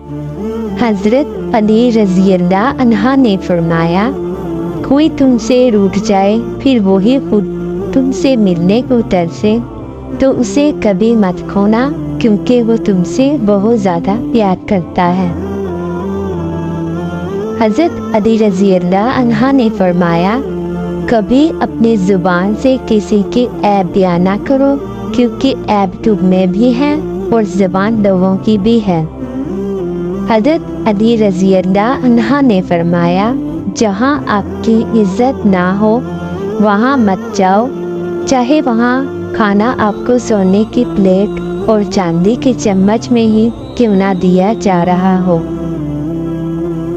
हजरत अली रज़ी अल्लाह अन्हा ने फरमाया, कोई तुमसे रूठ जाए फिर वही खुद तुमसे मिलने को तरसे तो उसे कभी मत खोना, क्योंकि वो तुमसे बहुत ज़्यादा प्यार करता है। हजरत अली रज़ी अल्लाह अन्हा ने फरमाया, कभी अपनी ज़ुबान से किसी की ऐब बयान ना करो, क्योंकि ऐब तुम में भी है और ज़ुबान लोगों की भी है। हजरत अली रज़ी अल्लाह अन्हा ने फरमाया, जहाँ आपकी इज्जत ना हो वहाँ मत जाओ, चाहे वहाँ खाना आपको सोने की प्लेट और चांदी के चम्मच में ही क्यों ना दिया जा रहा हो।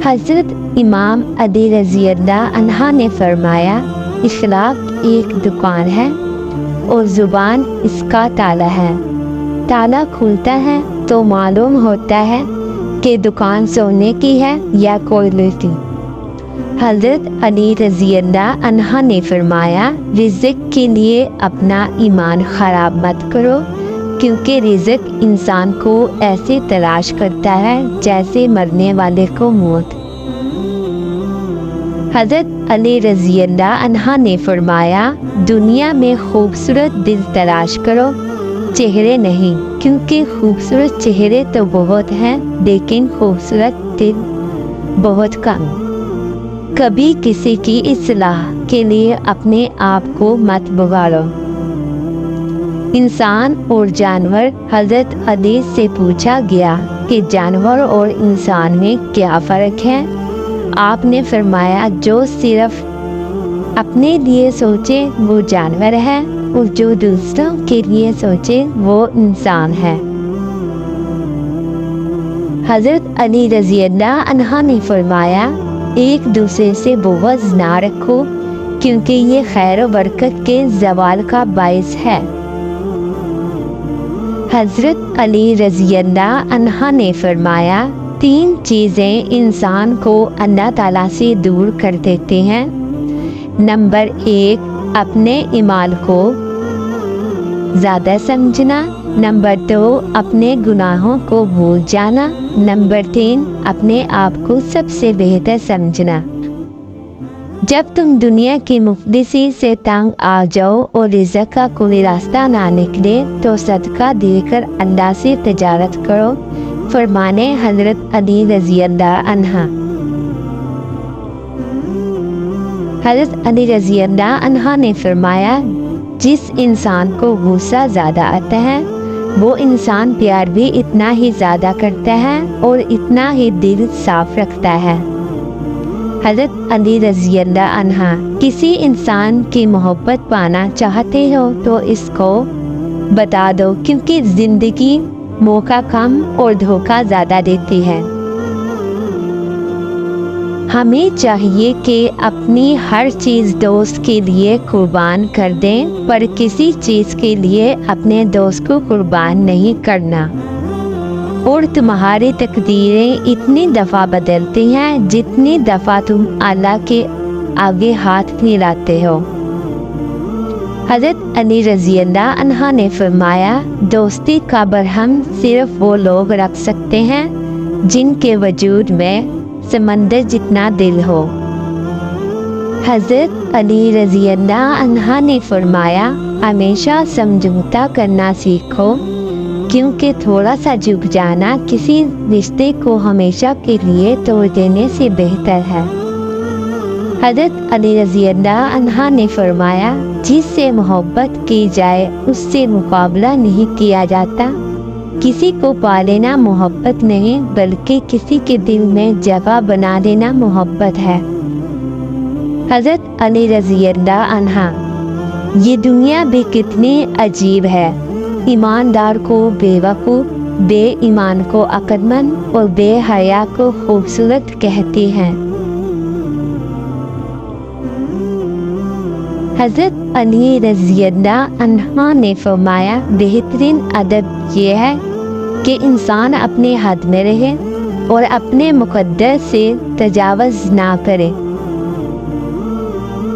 हजरत इमाम अली रज़ी अल्लाह अन्हा ने फरमाया, इखलाक एक दुकान है और ज़ुबान इसका ताला है। ताला खुलता है तो मालूम होता है कि दुकान सोने की है या कोयले की। हजरत अली रज़ी अल्लाह अन्हा ने फरमाया, रिज़्क़ के लिए अपना ईमान ख़राब मत करो, क्योंकि रिज़्क़ इंसान को ऐसे तलाश करता है जैसे मरने वाले को मौत। हजरत अली रज़ी अल्लाह अन्हा ने फरमाया, दुनिया में खूबसूरत दिल तलाश करो, चेहरे नहीं, क्योंकि खूबसूरत चेहरे तो बहुत हैं लेकिन खूबसूरत दिल बहुत कम। कभी किसी की इस्लाह के लिए अपने आप को मत बिगाड़ो। इंसान और जानवर, हजरत अली से पूछा गया कि जानवर और इंसान में क्या फ़र्क है। आपने फरमाया, जो सिर्फ अपने लिए सोचे वो जानवर है और जो दूसरों के लिए सोचे वो इंसान है। हजरत अली रज़ी अल्लाह अन्हा ने फरमाया, एक दूसरे से बुग़्ज़ ना रखो, क्योंकि ये खैर व बरकत के ज़वाल का बाइस है। हजरत अली रज़ी अल्लाह अन्हा ने फरमाया, तीन चीज़ें इंसान को अल्लाह ताला से दूर कर देते हैं। नंबर 1, अपने ईमान को ज़्यादा समझना। नंबर 2, अपने गुनाहों को भूल जाना। नंबर 3, अपने आप को सबसे बेहतर समझना। जब तुम दुनिया की मुफ्लिसी से तंग आ जाओ और रिज़्क़ का कोई रास्ता ना निकले तो सदका देकर अल्लाह से तिजारत करो। फरमाने हजरत अली रज़ी अल्लाह अन्हा। हजरत अली रज़ी अल्लाह अन्हा ने फरमाया, जिस इंसान को गुस्सा ज़्यादा आता है वो इंसान प्यार भी इतना ही ज़्यादा करता है और इतना ही दिल साफ रखता है। हजरत अली रज़ी अल्लाह अन्हा, किसी इंसान की मोहब्बत पाना चाहते हो तो इसको बता दो, क्योंकि ज़िंदगी मौका कम और धोखा ज़्यादा देती है। हमें चाहिए कि अपनी हर चीज़ दोस्त के लिए कुर्बान कर दें, पर किसी चीज़ के लिए अपने दोस्त को कुर्बान नहीं करना। और तुम्हारी तकदीरें इतनी दफ़ा बदलती हैं जितनी दफ़ा तुम अल्लाह के आगे हाथ फैलाते हो। हज़रत अली रज़ी अल्लाह अन्हा ने फरमाया, दोस्ती का बरहम सिर्फ वो लोग रख सकते हैं जिनके वजूद में समंदर जितना दिल हो। हज़रत अली रज़ी अल्लाह अन्हा ने फरमाया, हमेशा समझौता करना सीखो, क्योंकि थोड़ा सा झुक जाना किसी रिश्ते को हमेशा के लिए तोड़ देने से बेहतर है। हज़रत अली रज़ी अल्लाह अन्हा ने फरमाया, जिससे मोहब्बत की जाए उससे मुकाबला नहीं किया जाता। किसी को पा लेना मोहब्बत नहीं, बल्कि किसी के दिल में जगह बना देना मोहब्बत है। हज़रत अली रज़ी अल्लाह अन्हा, ये दुनिया भी कितनी अजीब है। ईमानदार को बेवकूफ़, बेईमान को अक्लमंद और बेहया को खूबसूरत कहती हैं। हज़रत अली रज़ी अल्लाह अन्हा ने फरमाया, बेहतरीन अदब ये है कि इंसान अपने हद में रहे और अपने मुक़द्दर से तजावज़ ना करे।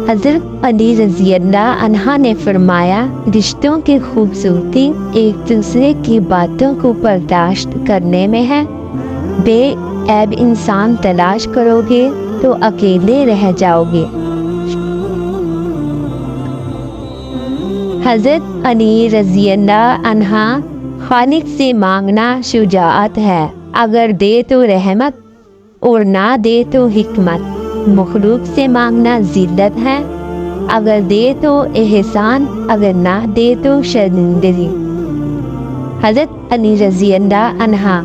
हज़रत अली रज़ी अल्लाह अन्हा ने फरमाया, रिश्तों की खूबसूरती एक दूसरे की बातों को बर्दाश्त करने में है بے عیب انسان تلاش کرو گے تو اکیلے رہ جاؤ گے۔ حضرت علی رضی اللہ عنہ، خالق سے مانگنا شجاعت ہے، اگر دے تو رحمت اور نہ دے تو حکمت۔ مخلوق سے مانگنا ذلت ہے، اگر دے تو احسان، اگر نہ دے تو شرمندگی۔ حضرت علی رضی اللہ عنہ،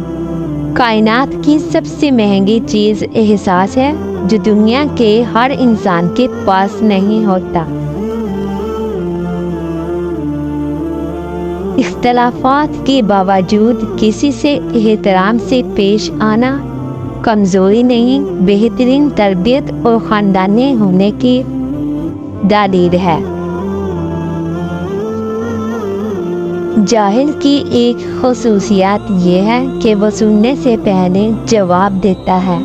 کائنات کی سب سے مہنگی چیز احساس ہے، جو دنیا کے ہر انسان کے پاس نہیں ہوتا۔ اختلافات کے باوجود کسی سے احترام سے پیش آنا کمزوری نہیں، بہترین تربیت اور خاندانی ہونے کی دلیل ہے۔ جاہل کی ایک خصوصیت یہ ہے کہ وہ سننے سے پہلے جواب دیتا ہے۔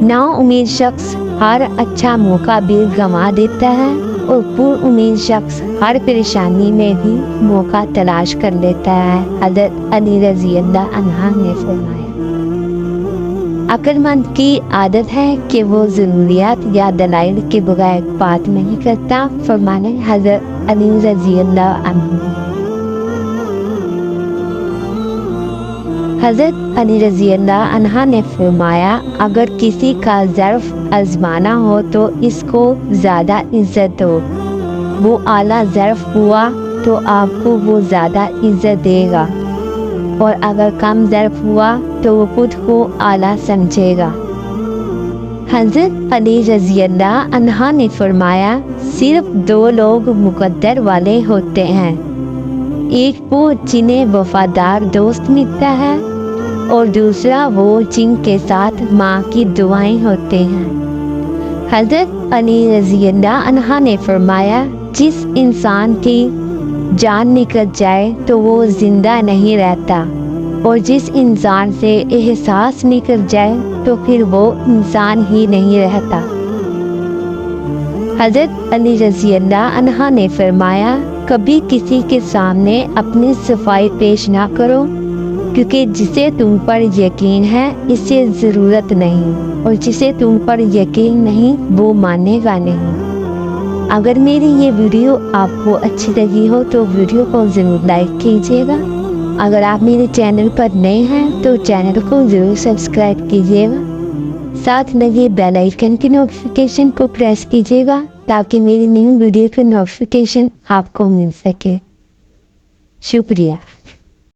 نا امید شخص ہر اچھا موقع بھی گنوا دیتا ہے، اور پر امید شخص ہر پریشانی میں بھی موقع تلاش کر لیتا ہے۔ حضرت علی رضی اللہ عنہ نے فرمایا، عقل مند کی عادت ہے کہ وہ ضروریات یا دلائل کے بغیر بات نہیں کرتا۔ فرمانے حضرت علی رضی اللہ عنہ۔ حضرت علی رضی اللہ عنہ نے فرمایا، اگر کسی کا ظرف آزمانا ہو تو اس کو زیادہ عزت دو، وہ اعلیٰ ظرف ہوا تو آپ کو وہ زیادہ عزت دے گا، اور اگر کم ظرف ہوا تو وہ خود کو اعلیٰ سمجھے گا۔ حضرت علی رضی اللہ عنہ نے فرمایا، صرف دو لوگ مقدر والے ہوتے ہیں، ایک وہ جنہیں وفادار دوست ملتا ہے، اور دوسرا وہ جن کے ساتھ ماں کی دعائیں ہوتے ہیں۔ حضرت علی رضی اللہ عنہ نے فرمایا، جس انسان کی جان نکل جائے تو وہ زندہ نہیں رہتا، اور جس انسان سے احساس نکل جائے تو پھر وہ انسان ہی نہیں رہتا۔ حضرت علی رضی اللہ عنہ نے فرمایا، کبھی کسی کے سامنے اپنی صفائی پیش نہ کرو، کیونکہ جسے تم پر یقین ہے اسے ضرورت نہیں، اور جسے تم پر یقین نہیں وہ مانے گا نہیں۔ اگر میری یہ ویڈیو آپ کو اچھی لگی ہو تو ویڈیو کو ضرور لائک کیجیے گا۔ اگر آپ میرے چینل پر نئے ہیں تو چینل کو ضرور سبسکرائب کیجیے گا، ساتھ لگے بیل آئیکن کی نوٹیفیکیشن کو پریس کیجیے گا تاکہ میری نیو ویڈیو کی نوٹیفیکیشن آپ کو مل سکے۔ شکریہ۔